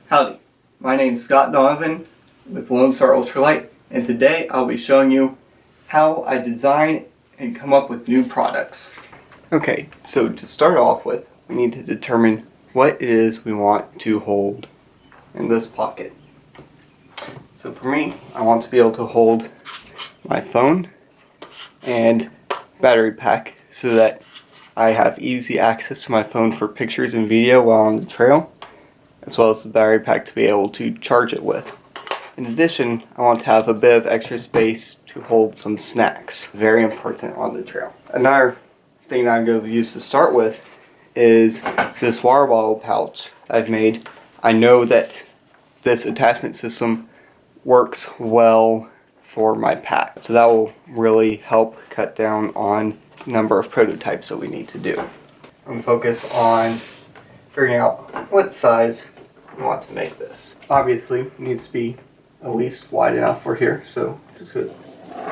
Howdy, my name is Scott Donovan with Lone Star Ultralight, and today I'll be showing you how I design and come up with new products. Okay, so to start off with, we need to determine what it is we want to hold in this pocket. So for me, I want to be able to hold my phone and battery pack so that I have easy access to my phone for pictures and video while on the trail, as well as the battery pack to be able to charge it with. In addition, I want to have a bit of extra space to hold some snacks. Very important on the trail. Another thing that I'm going to use to start with is this water bottle pouch I've made. I know that this attachment system works well for my pack, so that will really help cut down on the number of prototypes that we need to do. I'm going to focus on figuring out what size we want to make this. Obviously, it needs to be at least wide enough for here, so just a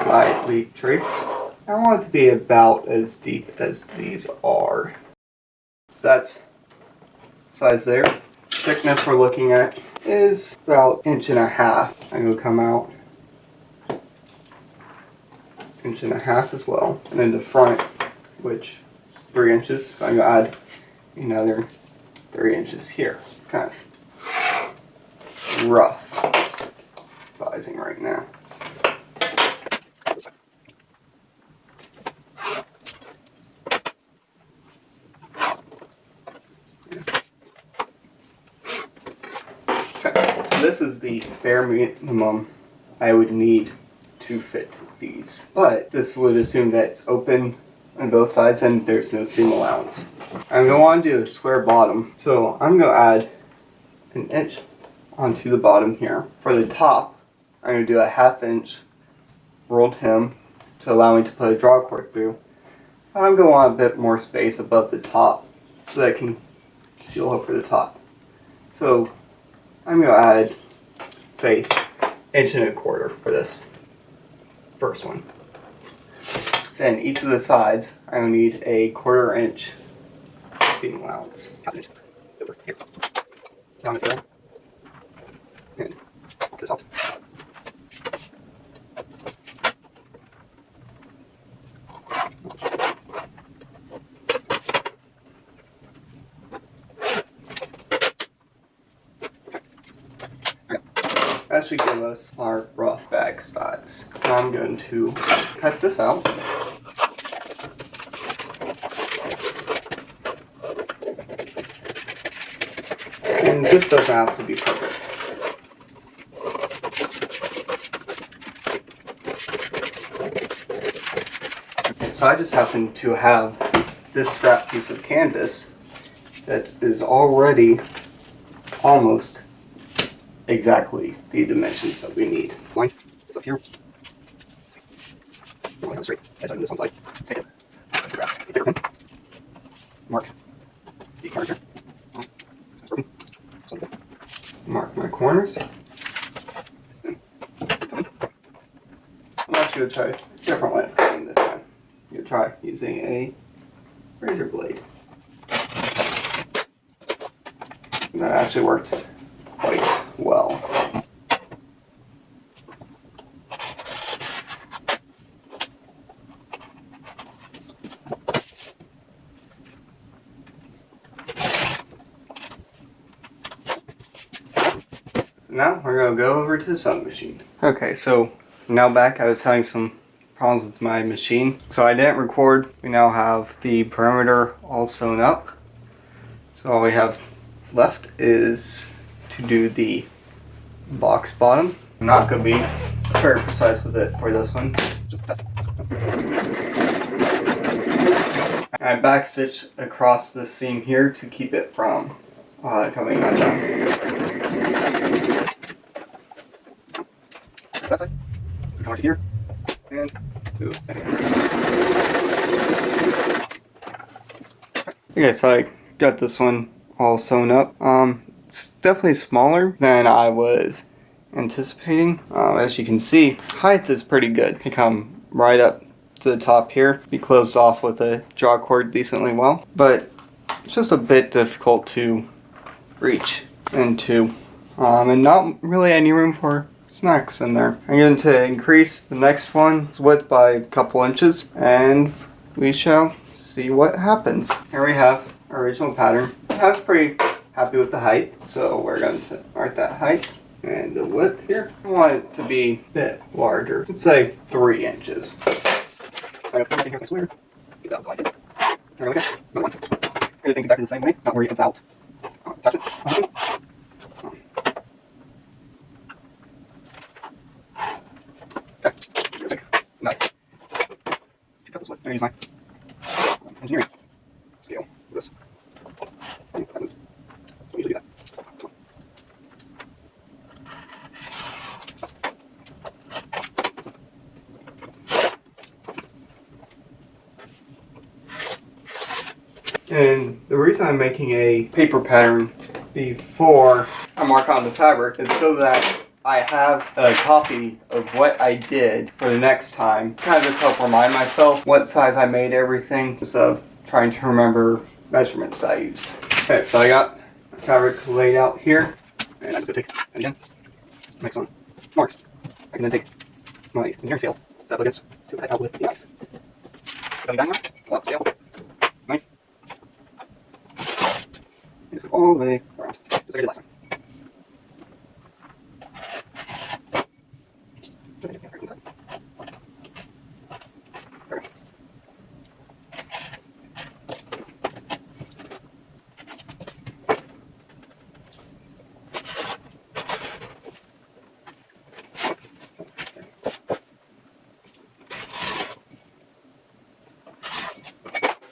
lightly trace. I want it to be about as deep as these are. So that's size there. Thickness we're looking at is about 1.5 inches. I'm going to come out 1.5 inches as well. And then the front, which is 3 inches, so I'm going to add another 3 inches here. It's kind of rough sizing right now. Okay, so this is the bare minimum I would need to fit these. But this would assume that it's open on both sides and there's no seam allowance. I'm going to want to do a square bottom, so I'm going to add 1 inch onto the bottom here. For the top, I'm going to do a 1/2 inch rolled hem to allow me to put a draw cord through. I'm going to want a bit more space above the top so that I can seal over the top. So I'm going to add, say, 1.25 inches for this first one. Then each of the sides, I will need a 1/4 inch seam allowance. Over here. Down as well. And this out. That should give us our rough bag size. Now I'm going to cut this out. And this doesn't have to be perfect. Okay, so I just happen to have this scrap piece of canvas that is already almost exactly the dimensions that we need. Line is up here. Line straight. Edge on this one side. Take it. Grab a bigger pin. Mark the corners here. Mark my corners. I'm actually going to try a different way of cutting this time. I'm going to try using a razor blade. And that actually worked quite well. Now we're going to go over to the sewing machine. Okay, so now back. I was having some problems with my machine, so I didn't record. We now have the perimeter all sewn up. So all we have left is to do the box bottom. I'm not going to be very precise with it for this one. Just test. I backstitch across this seam here to keep it from coming undone. That side. So come over to here. And ooh, okay, so I got this one all sewn up. It's definitely smaller than I was anticipating. As you can see, height is pretty good. I come right up to the top here. Be closed off with a draw cord decently well, but it's just a bit difficult to reach and to and not really any room for snacks in there. I'm going to increase the next one's width by a couple inches, and we shall see what happens. Here we have our original pattern. I was pretty happy with the height, so we're going to mark that height. And the width here, I want it to be a bit larger. Let's say 3 inches. I'm going to put it in here square. Get that blind. There we go. Another one. Everything's exactly the same way. Not worry about attachment. Okay. Nice. 2 pebbles width. I'm going to use my engineering scale for this. Don't usually do that. And the reason I'm making a paper pattern before I mark on the fabric is so that I have a copy of what I did for the next time. Kind of just help remind myself what size I made everything, instead of trying to remember measurements I used. Okay, so I got fabric laid out here, and I'm just going to take it again, make some marks. I can then take my engineering scale, set up against to cut out with the knife. Going down now, flat scale, knife. Just go all the way around, just like I did last time.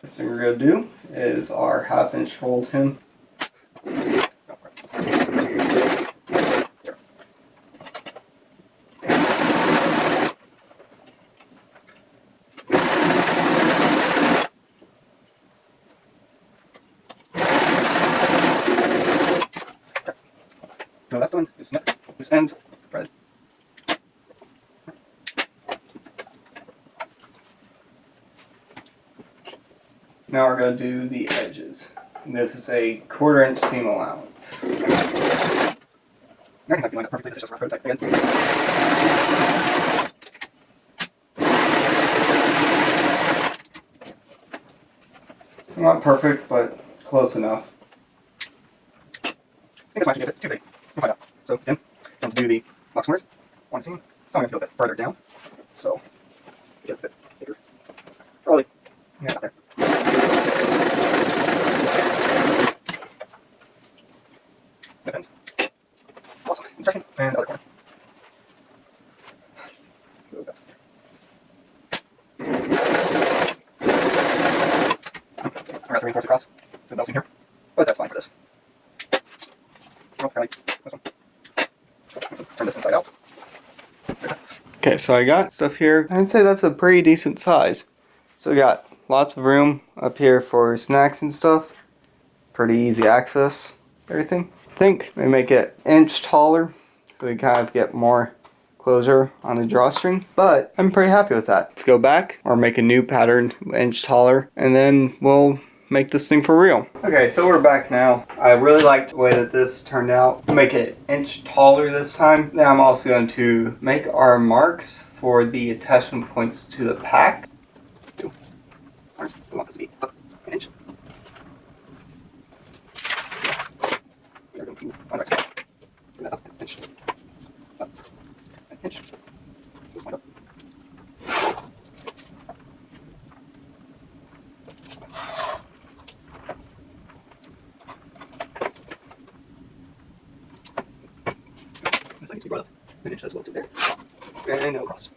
Next thing we're going to do is our 1/2 inch rolled hem. So that's the one. This ends thread. Now we're going to do the edges. And this is a 1/4 inch seam allowance. Everything's not lined up perfectly. It's just a rough prototype again. Not perfect, but close enough. I think this might be a bit too big. We'll find out. So again, I'm going to do the box corners, one seam. So I'm going to go a bit further down. So get a bit bigger. Probably. Yeah, not there. Snip ends. Awesome. Interesting. And other corner. So that. I got to reinforce across. So no seam here. But that's fine for this. Oh, apparently this one. Turn this inside out. Okay, so I got stuff here. I'd say that's a pretty decent size. So we got lots of room up here for snacks and stuff. Pretty easy access, everything. I think we make it an inch taller so we kind of get more closure on the drawstring. But I'm pretty happy with that. Let's go back or make a new pattern an inch taller, and then we'll make this thing for real. Okay, so we're back now. I really liked the way that this turned out. Make it an inch taller this time. Now I'm also going to make our marks for the attachment points to the pack. We want this to be up an inch. We are going to on our side. Bring that up an inch. Up an inch. This line up. This needs to be brought up an inch as well to there. And no cross.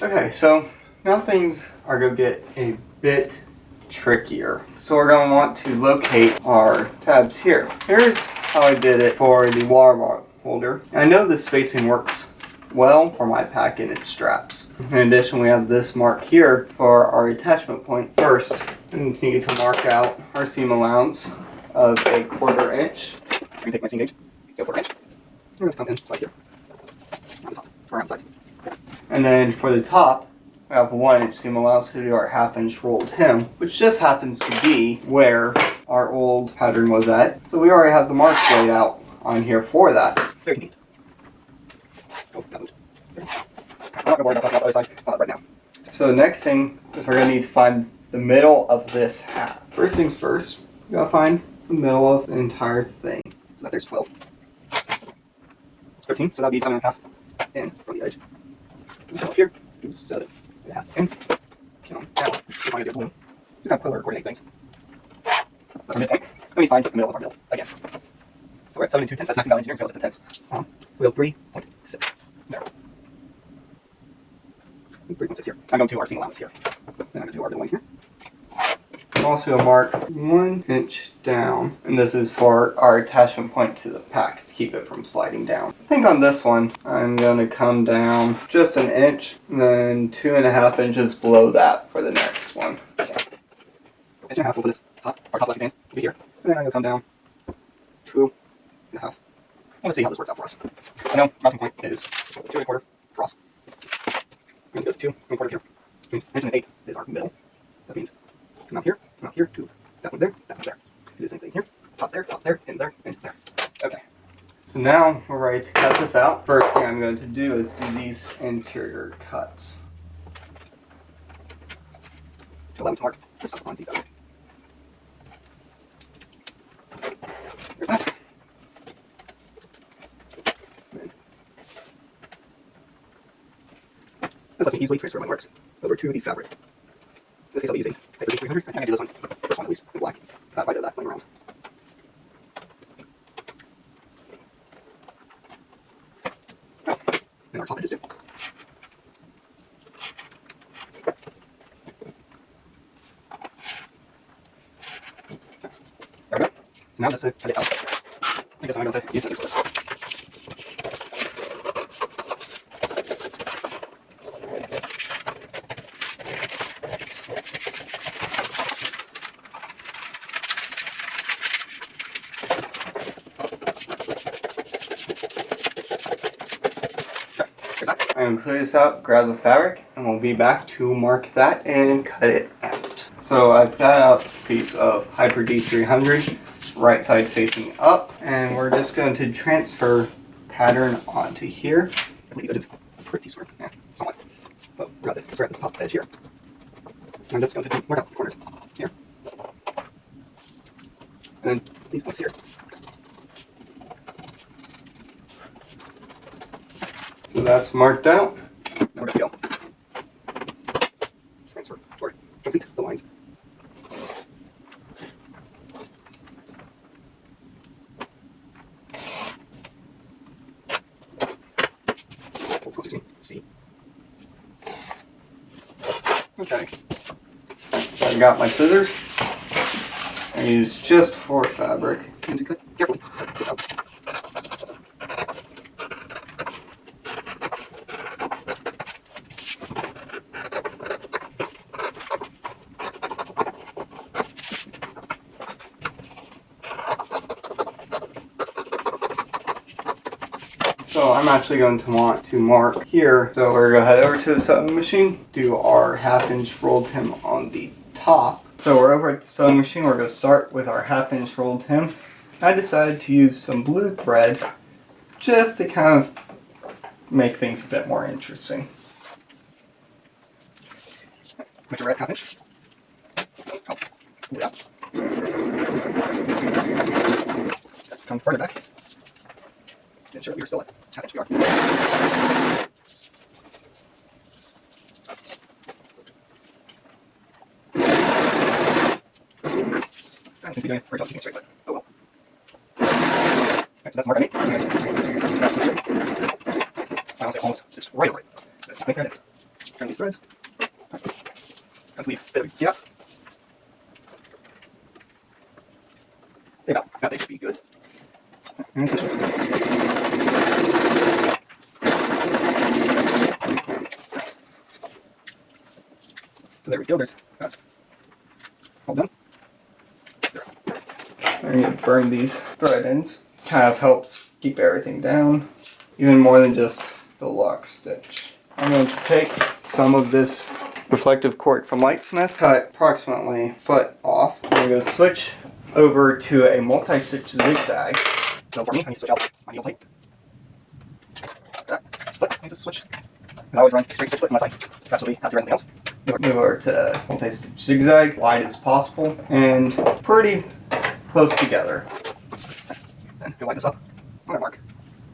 Okay, so now things are going to get a bit trickier. So we're going to want to locate our tabs here. Here's how I did it for the water bottle holder. I know the spacing works well for my pack and its straps. In addition, we have this mark here for our attachment point. First, we need to mark out our seam allowance of a 1/4 inch. I'm going to take my seam gauge, go 1/4 inch. I'm going to come in like here, on the top, around the sides. And then for the top, we have a 1 inch seam allowance to do our 1/2 inch rolled hem, which just happens to be where our old pattern was at. So we already have the marks laid out on here for that. Very neat. Oh, that moved. I'm not going to worry about the other side right now. So the next thing is we're going to need to find the middle of this half. First things first, we got to find the middle of the entire thing. So that there's 12. 13, so that'll be 7.5 in from the edge. Up here, do 7.5 in. Count down. Just want to do a balloon. Just kind of color coordinate things. So that's our midpoint. Then we find the middle of our middle again. So we're at 7 and 2 tenths. That's maxing out engineering, so it's a tenths. We have 3.6. There. 3.6 here. I'm going to do our single allowance here. Then I'm going to do our middle one here. Also mark 1 inch down, and this is for our attachment point to the pack to keep it from sliding down. I think on this one I'm going to come down just an inch, and then 2.5 inches below that for the next one. Inch and a half over this top, our top left again, will be here, and then I'm going to come down 2.5. I want to see how this works out for us. I know mounting point is 2.25 across. I'm going to go to 2.25 here, which means inch and 1/8 is our middle. That means come out here to that one there, that one there. Do the same thing here. Top there, and there, and there. Okay. So now we're ready to cut this out. First thing I'm going to do is do these interior cuts. To allow me to mark this up on the other. There's that. This lets me easily transfer my marks over to the fabric. In this case, I'll be using Hyper D300. I think I do this one. This one at least, in black. It's not if I did that playing around. Oh, and our top edges too. There we go. So now let's cut it out. I guess I'm going to use scissors for this. I'm going to clear this out, grab the fabric, and we'll be back to mark that and cut it out. So I've cut out a piece of Hyper D300, right side facing up, and we're just going to transfer pattern onto here. I believe it is pretty square. Yeah, somewhat. But we're at this top edge here. And I'm just going to mark out the corners here. And then these points here. So that's marked out. Now we're going to go. Transfer or complete the lines. C. Okay. So I got my scissors. I use just for fabric. And to cut carefully. Cut this out. So I'm actually going to want to mark here. So we're going to head over to the sewing machine, do our 1/2 inch rolled hem on the top. So we're over at the sewing machine. We're going to start with our 1/2 inch rolled hem. I decided to use some blue thread just to kind of make things a bit more interesting. Make it right 1/2 inch. Oh, slid out. Come further back. Ensure we are still at 1/2 inch yard. I seem to be doing a great job keeping straight, but oh well. Alright, so that's the mark I made. That's it. I honestly almost stitched right over it. Make thread it. Turn these threads. Let's leave a bit of a gap. Say about that big should be good. So there we go, there's that. All done. There. I'm going to burn these thread ends. Kind of helps keep everything down, even more than just the lock stitch. I'm going to take some of this reflective cord from Lightsmith, cut approximately a foot off. I'm going to switch over to a multi-stitch zigzag. So for me, I need to switch out my needle plate. Like that. Flip needs to switch. I always run straight stitch flip unless I absolutely have to run anything else. Move over to multi-stitch zigzag, wide as possible, and pretty close together. Then go line this up. I'm gonna mark.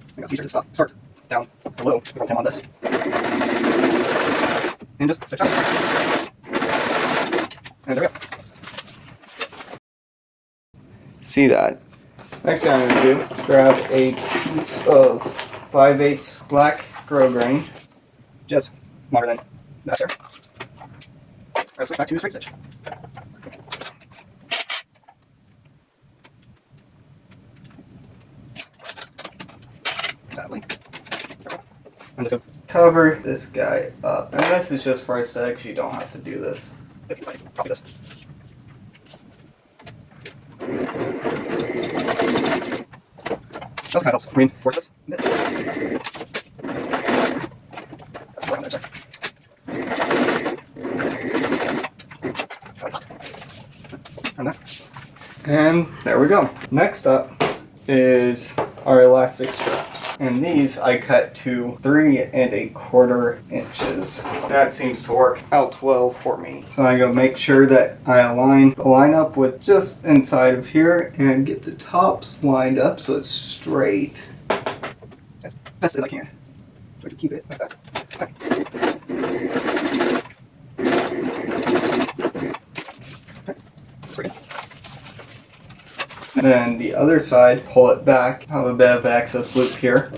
I'm gonna feature this up. Start down below. We're gonna 10 on this. And just stitch up. And there we go. See that? Next thing I'm going to do is grab a piece of 5/8 black grosgrain, just smaller than that there. I'll switch back to a straight stitch. That way. I'm just going to cover this guy up. And this is just for aesthetics, you don't have to do this. If you decide, copy this. That kind of helps reinforce this. That's right on there, sorry. And there we go. Next up is our elastic straps. And these I cut to 3 1/4 inches. That seems to work out well for me. So I'm gonna make sure that I align the line up with just inside of here and get the tops lined up so it's straight as best as I can. Try to keep it like that. Okay. And then the other side, pull it back, have a bit of excess loop here.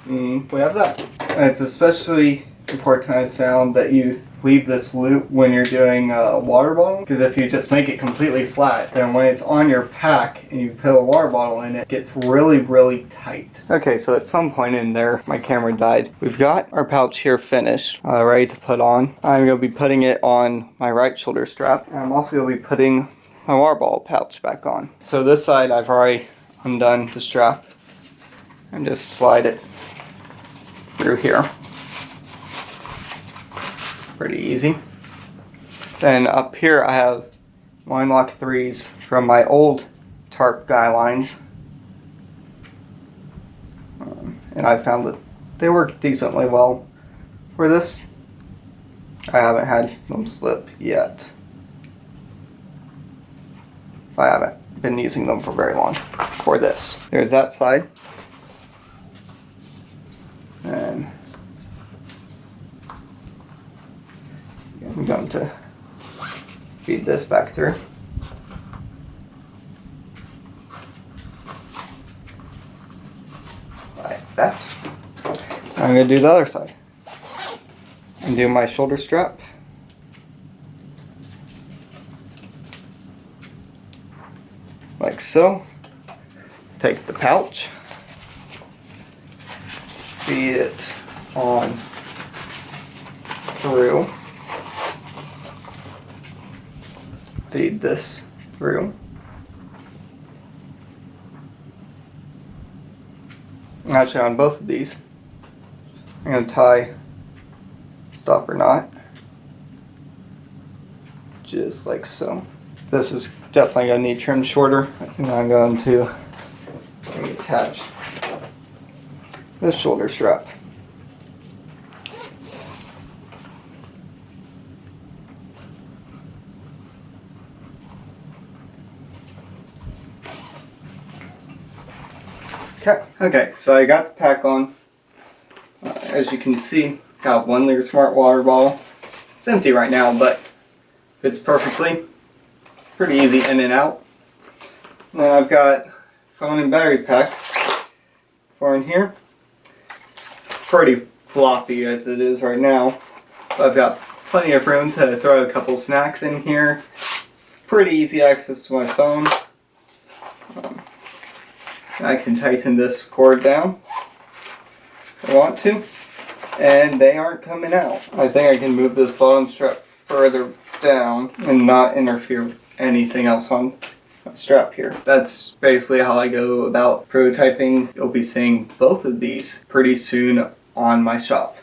And we have that. And it's especially important, I found, that you leave this loop when you're doing a water bottle, because if you just make it completely flat, then when it's on your pack and you put a water bottle in it, it gets really, really tight. Okay, so at some point in there, my camera died. We've got our pouch here finished, ready to put on. I'm going to be putting it on my right shoulder strap, and I'm also going to be putting my water bottle pouch back on. So this side, I've already undone the strap, and just slide it through here. Pretty easy. Then up here I have Line Lock 3s from my old tarp guy lines. And I found that they work decently well for this. I haven't had them slip yet. I haven't been using them for very long for this. There's that side. And I'm going to feed this back through. Like that. I'm going to do the other side. And do my shoulder strap. Like so. Take the pouch. Feed it on through. Feed this through. Actually, on both of these, I'm going to tie stopper knot, just like so. This is definitely going to need trimmed shorter, and I'm going to attach this shoulder strap. Okay, so I got the pack on. As you can see, got 1 liter smart water bottle. It's empty right now, but fits perfectly. Pretty easy in and out. And then I've got phone and battery pack for in here. Pretty floppy as it is right now. But I've got plenty of room to throw a couple snacks in here. Pretty easy access to my phone. I can tighten this cord down if I want to, and they aren't coming out. I think I can move this bottom strap further down and not interfere with anything else on my strap here. That's basically how I go about prototyping. You'll be seeing both of these pretty soon on my shop.